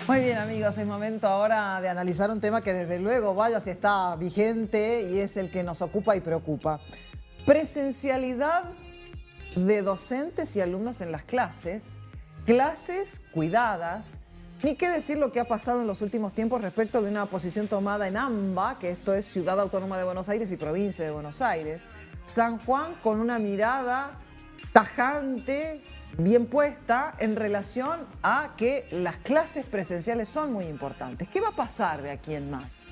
Muy bien, amigos, es momento ahora de analizar un tema que desde luego, vaya, si está vigente y es el que nos ocupa y preocupa. Presencialidad de docentes y alumnos en las clases, clases cuidadas, ni qué decir lo que ha pasado en los últimos tiempos respecto de una posición tomada en AMBA, que esto es Ciudad Autónoma de Buenos Aires y Provincia de Buenos Aires. San Juan con una mirada tajante, bien puesta en relación a que las clases presenciales son muy importantes. ¿Qué va a pasar de aquí en más?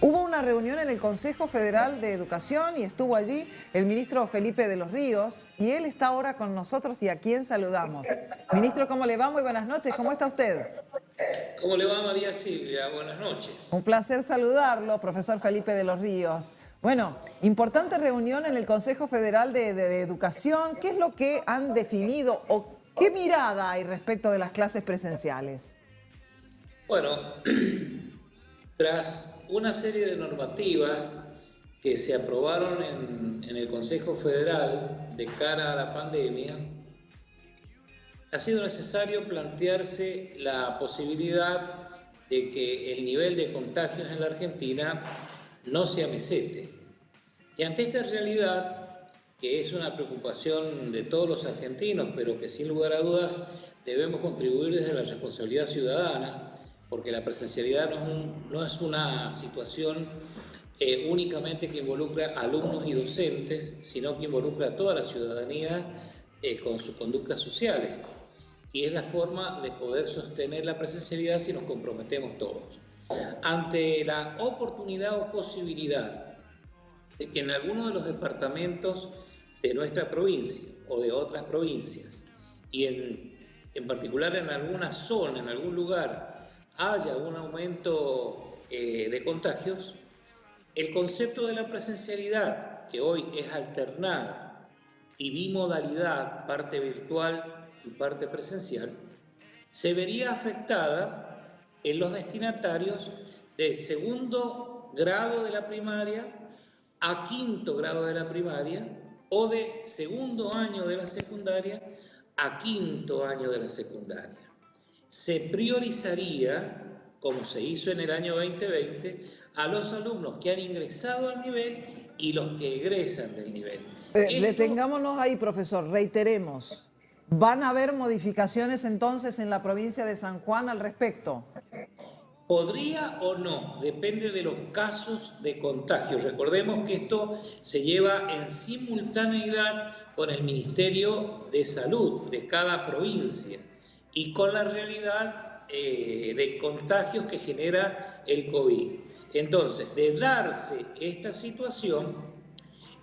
Hubo una reunión en el Consejo Federal de Educación y estuvo allí el ministro Felipe de los Ríos y él está ahora con nosotros y a quien saludamos. Ministro, ¿cómo le va? Muy buenas noches. ¿Cómo está usted? ¿Cómo le va, María Silvia? Buenas noches. Un placer saludarlo, profesor Felipe de los Ríos. Bueno, importante reunión en el Consejo Federal de Educación. ¿Qué es lo que han definido o qué mirada hay respecto de las clases presenciales? Bueno, tras una serie de normativas que se aprobaron en el Consejo Federal de cara a la pandemia, ha sido necesario plantearse la posibilidad de que el nivel de contagios en la Argentina no se amesete. Y ante esta realidad, que es una preocupación de todos los argentinos, pero que sin lugar a dudas debemos contribuir desde la responsabilidad ciudadana, porque la presencialidad no es una situación únicamente que involucra a alumnos y docentes, sino que involucra a toda la ciudadanía con sus conductas sociales. Y es la forma de poder sostener la presencialidad si nos comprometemos todos. Ante la oportunidad o posibilidad de que en alguno de los departamentos de nuestra provincia o de otras provincias, y en particular en alguna zona, en algún lugar, haya un aumento de contagios, el concepto de la presencialidad, que hoy es alternada y bimodalidad, parte virtual y parte presencial, se vería afectada en los destinatarios de segundo grado de la primaria a quinto grado de la primaria o de segundo año de la secundaria a quinto año de la secundaria. Se priorizaría, como se hizo en el año 2020, a los alumnos que han ingresado al nivel y los que egresan del nivel. Detengámonos ahí, profesor, reiteremos. ¿Van a haber modificaciones entonces en la provincia de San Juan al respecto? Podría o no, depende de los casos de contagio. Recordemos que esto se lleva en simultaneidad con el Ministerio de Salud de cada provincia y con la realidad de contagios que genera el COVID. Entonces, de darse esta situación,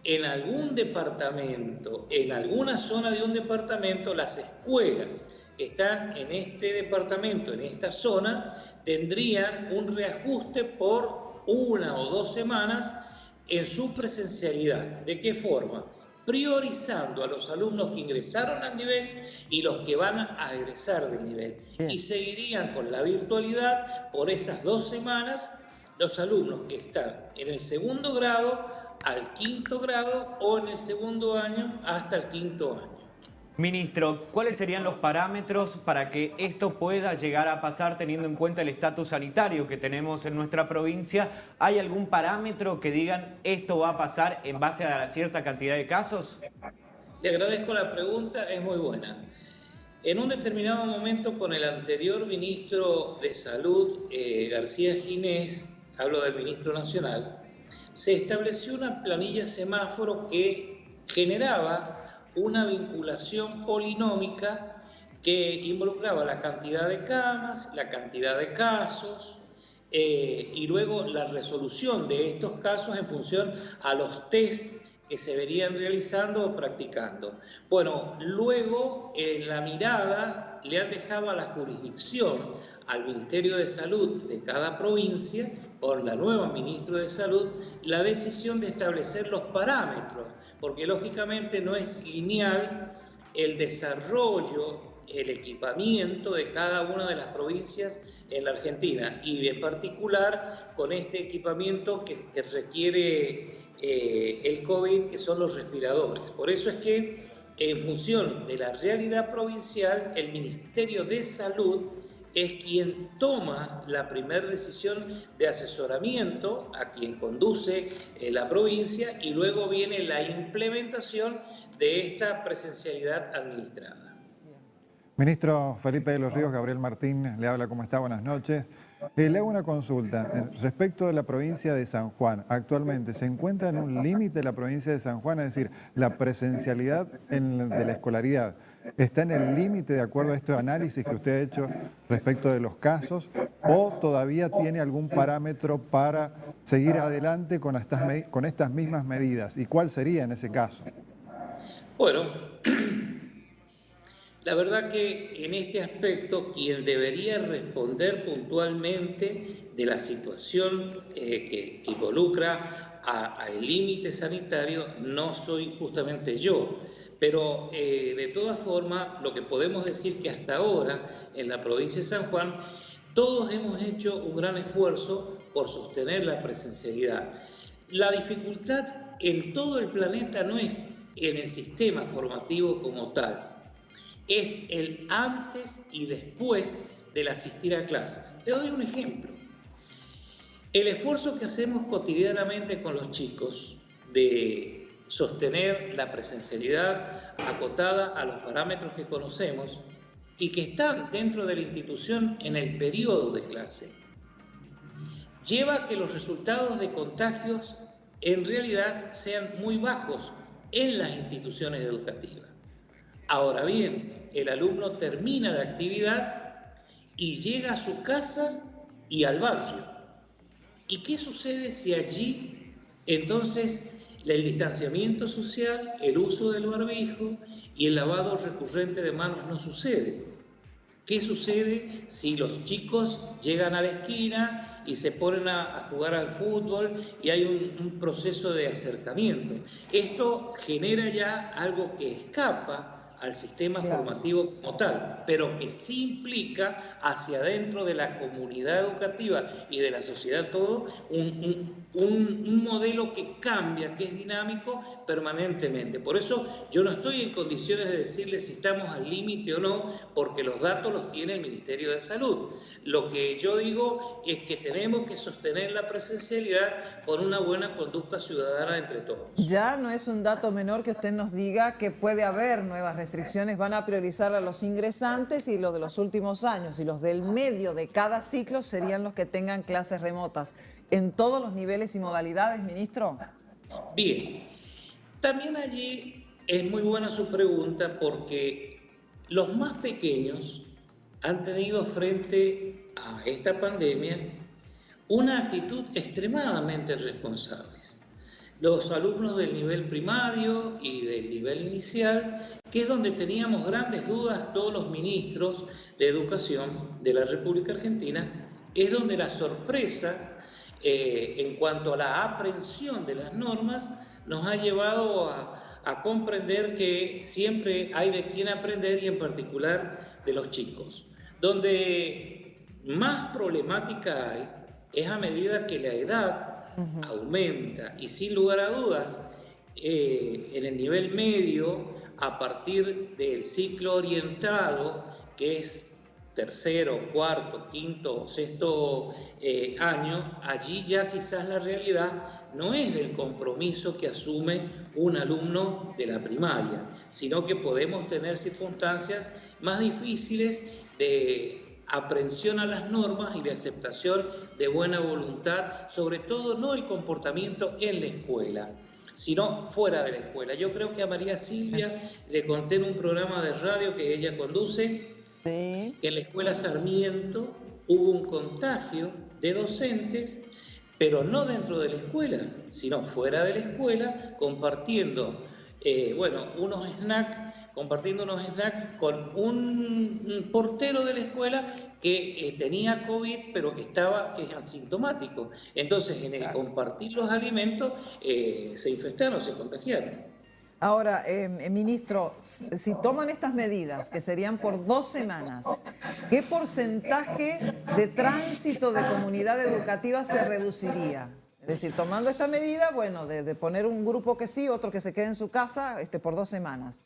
en algún departamento, en alguna zona de un departamento, las escuelas que están en este departamento, en esta zona, tendrían un reajuste por 1 o 2 semanas en su presencialidad. ¿De qué forma? Priorizando a los alumnos que ingresaron al nivel y los que van a egresar del nivel. Y seguirían con la virtualidad por esas 2 semanas los alumnos que están en el segundo grado al quinto grado o en el segundo año hasta el quinto año. Ministro, ¿cuáles serían los parámetros para que esto pueda llegar a pasar teniendo en cuenta el estatus sanitario que tenemos en nuestra provincia? ¿Hay algún parámetro que digan esto va a pasar en base a cierta cantidad de casos? Le agradezco la pregunta, es muy buena. En un determinado momento con el anterior ministro de Salud, García Ginés, hablo del ministro nacional, se estableció una planilla semáforo que generaba una vinculación polinómica que involucraba la cantidad de camas, la cantidad de casos y luego la resolución de estos casos en función a los test que se verían realizando o practicando. Bueno, luego la mirada le han dejado a la jurisdicción, al Ministerio de Salud de cada provincia, con la nueva ministra de Salud, la decisión de establecer los parámetros, porque lógicamente no es lineal el desarrollo, el equipamiento de cada una de las provincias en la Argentina, y en particular con este equipamiento que requiere el COVID, que son los respiradores. Por eso es que, en función de la realidad provincial, el Ministerio de Salud es quien toma la primera decisión de asesoramiento a quien conduce la provincia, y luego viene la implementación de esta presencialidad administrada. Ministro Felipe de los Ríos, Gabriel Martín le habla. ¿Cómo está? Buenas noches. Le hago una consulta respecto de la provincia de San Juan. Actualmente, ¿se encuentra en un límite la provincia de San Juan? Es decir, la presencialidad de la escolaridad está en el límite de acuerdo a este análisis que usted ha hecho respecto de los casos, o todavía tiene algún parámetro para seguir adelante con estas mismas medidas? ¿Y cuál sería en ese caso? Bueno, la verdad que en este aspecto quien debería responder puntualmente de la situación que involucra al límite sanitario no soy justamente yo, pero de todas formas lo que podemos decir que hasta ahora en la provincia de San Juan todos hemos hecho un gran esfuerzo por sostener la presencialidad. La dificultad en todo el planeta no es en el sistema formativo como tal, es el antes y después del asistir a clases. Le doy un ejemplo. El esfuerzo que hacemos cotidianamente con los chicos de sostener la presencialidad acotada a los parámetros que conocemos y que están dentro de la institución en el periodo de clase, lleva a que los resultados de contagios en realidad sean muy bajos en las instituciones educativas. Ahora bien, el alumno termina la actividad y llega a su casa y al barrio. ¿Y qué sucede si allí entonces el distanciamiento social, el uso del barbijo y el lavado recurrente de manos no sucede? ¿Qué sucede si los chicos llegan a la esquina y se ponen a jugar al fútbol y hay un proceso de acercamiento? Esto genera ya algo que escapa al sistema formativo como tal, pero que sí implica hacia adentro de la comunidad educativa y de la sociedad todo un modelo que cambia, que es dinámico permanentemente. Por eso yo no estoy en condiciones de decirles si estamos al límite o no, porque los datos los tiene el Ministerio de Salud. Lo que yo digo es que tenemos que sostener la presencialidad con una buena conducta ciudadana entre todos. Ya no es un dato menor que usted nos diga que puede haber nuevas restricciones, van a priorizar a los ingresantes y los de los últimos años, y los del medio de cada ciclo serían los que tengan clases remotas. ¿En todos los niveles y modalidades, ministro? Bien, también allí es muy buena su pregunta, porque los más pequeños han tenido frente a esta pandemia una actitud extremadamente responsable. Los alumnos del nivel primario y del nivel inicial, que es donde teníamos grandes dudas todos los ministros de educación de la República Argentina, es donde la sorpresa en cuanto a la aprehensión de las normas nos ha llevado a comprender que siempre hay de quién aprender, y en particular de los chicos. Donde más problemática hay es a medida que la edad aumenta, y sin lugar a dudas en el nivel medio, a partir del ciclo orientado, que es tercero, cuarto, quinto o sexto año, allí ya quizás la realidad no es del compromiso que asume un alumno de la primaria, sino que podemos tener circunstancias más difíciles de aprehensión a las normas y de aceptación de buena voluntad, sobre todo no el comportamiento en la escuela, sino fuera de la escuela. Yo creo que a María Silvia le conté en un programa de radio que ella conduce, que en la escuela Sarmiento hubo un contagio de docentes, pero no dentro de la escuela, sino fuera de la escuela, compartiendo unos snacks con un portero de la escuela que tenía COVID, pero que es asintomático. Entonces, en el compartir los alimentos, se infectaron, se contagiaron. Ahora, ministro, si toman estas medidas, que serían por 2 semanas, ¿qué porcentaje de tránsito de comunidad educativa se reduciría? Es decir, tomando esta medida, bueno, de poner un grupo que sí, otro que se quede en su casa por 2 semanas.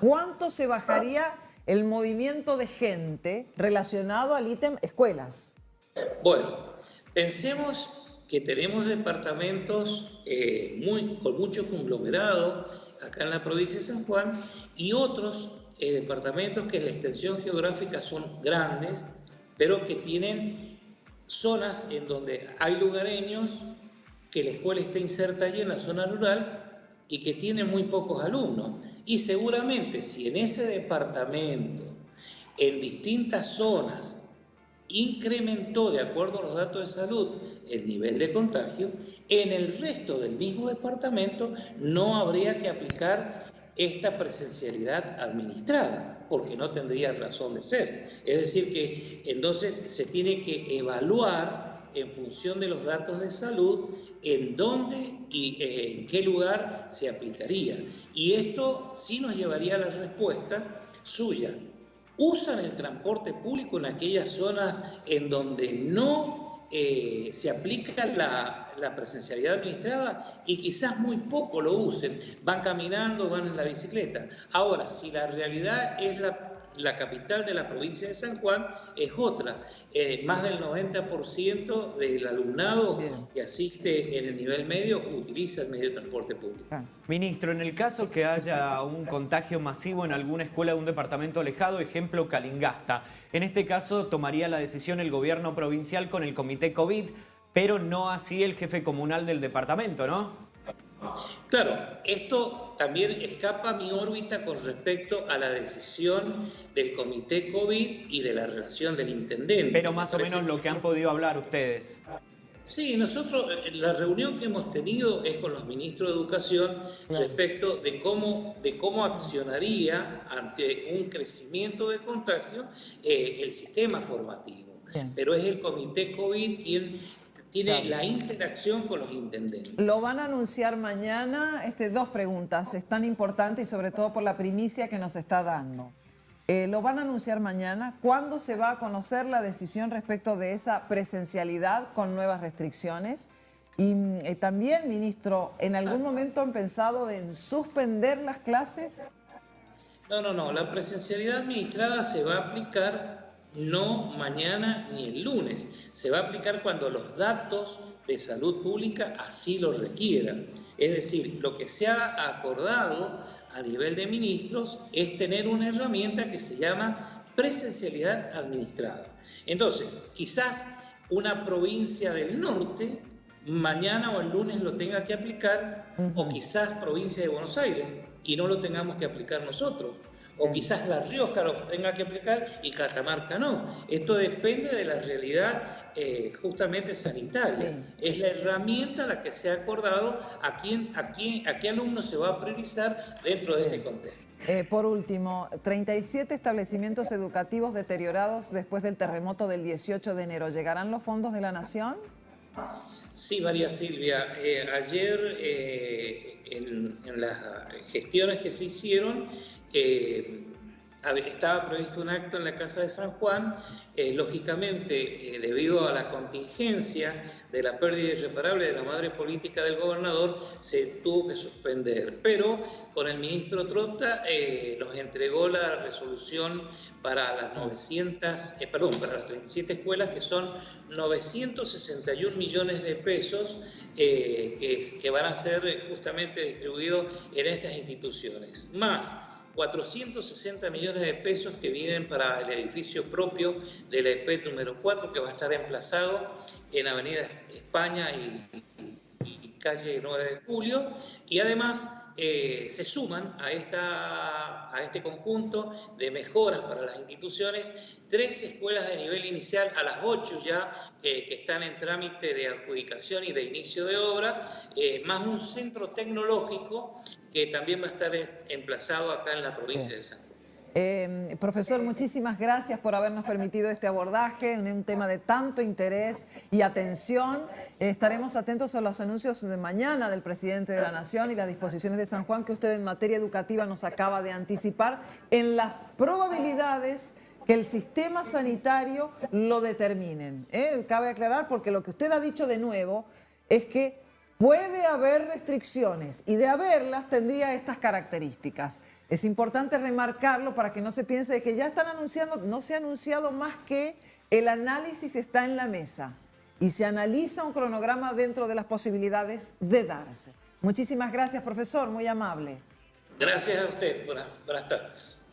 ¿Cuánto se bajaría el movimiento de gente relacionado al ítem escuelas? Bueno, pensemos que tenemos departamentos con mucho conglomerado acá en la provincia de San Juan y otros departamentos que en la extensión geográfica son grandes, pero que tienen zonas en donde hay lugareños, que la escuela está inserta allí en la zona rural y que tienen muy pocos alumnos. Y seguramente si en ese departamento, en distintas zonas, incrementó, de acuerdo a los datos de salud, el nivel de contagio, en el resto del mismo departamento no habría que aplicar esta presencialidad administrada, porque no tendría razón de ser. Es decir, que entonces se tiene que evaluar en función de los datos de salud en dónde y en qué lugar se aplicaría. Y esto sí nos llevaría a la respuesta suya. ¿Usan el transporte público en aquellas zonas en donde no se aplica la presencialidad administrada? Y quizás muy poco lo usen, van caminando, van en la bicicleta. Ahora, si la realidad es la capital de la provincia de San Juan, es otra. Más del 90% del alumnado que asiste en el nivel medio utiliza el medio de transporte público. Ministro, en el caso que haya un contagio masivo en alguna escuela de un departamento alejado, ejemplo Calingasta, en este caso tomaría la decisión el gobierno provincial con el comité COVID, pero no así el jefe comunal del departamento, ¿no? Claro, esto también escapa a mi órbita con respecto a la decisión del comité COVID y de la relación del intendente. Pero más o menos lo que han podido hablar ustedes. Sí, nosotros, la reunión que hemos tenido es con los ministros de Educación respecto de cómo accionaría ante un crecimiento del contagio el sistema formativo. Pero es el comité COVID quien tiene la interacción con los intendentes. Lo van a anunciar mañana. Dos preguntas, es tan importante y sobre todo por la primicia que nos está dando. Lo van a anunciar mañana. ¿Cuándo se va a conocer la decisión respecto de esa presencialidad con nuevas restricciones? Y también, ministro, ¿en algún momento han pensado en suspender las clases? No. La presencialidad administrada se va a aplicar no mañana ni el lunes. Se va a aplicar cuando los datos de salud pública así lo requieran. Es decir, lo que se ha acordado a nivel de ministros es tener una herramienta que se llama presencialidad administrada. Entonces, quizás una provincia del norte mañana o el lunes lo tenga que aplicar, o quizás provincia de Buenos Aires y no lo tengamos que aplicar nosotros. O quizás La Rioja lo tenga que aplicar y Catamarca no. Esto depende de la realidad justamente sanitaria. Sí. Es la herramienta la que se ha acordado a qué alumno se va a priorizar dentro de este contexto. Por último, 37 establecimientos educativos deteriorados después del terremoto del 18 de enero. ¿Llegarán los fondos de la Nación? Sí, María Silvia. Ayer en las gestiones que se hicieron, estaba previsto un acto en la Casa de San Juan. Lógicamente, debido a la contingencia de la pérdida irreparable de la madre política del gobernador, se tuvo que suspender. Pero con el ministro Trota nos entregó la resolución para las 37 escuelas, que son 961 millones de pesos que van a ser justamente distribuidos en estas instituciones. Más 460 millones de pesos que vienen para el edificio propio de la EPET número 4, que va a estar emplazado en Avenida España y calle 9 de Julio. Y además se suman a este conjunto de mejoras para las instituciones 3 escuelas de nivel inicial, a las 8 ya que están en trámite de adjudicación y de inicio de obra, más un centro tecnológico que también va a estar emplazado acá en la provincia de San Juan. Profesor, muchísimas gracias por habernos permitido este abordaje en un tema de tanto interés y atención. Estaremos atentos a los anuncios de mañana del presidente de la Nación y las disposiciones de San Juan que usted en materia educativa nos acaba de anticipar en las probabilidades que el sistema sanitario lo determinen. Cabe aclarar, porque lo que usted ha dicho de nuevo es que puede haber restricciones y de haberlas tendría estas características. Es importante remarcarlo para que no se piense de que ya están anunciando, no se ha anunciado más que el análisis está en la mesa y se analiza un cronograma dentro de las posibilidades de darse. Muchísimas gracias, profesor, muy amable. Gracias a usted, buenas tardes.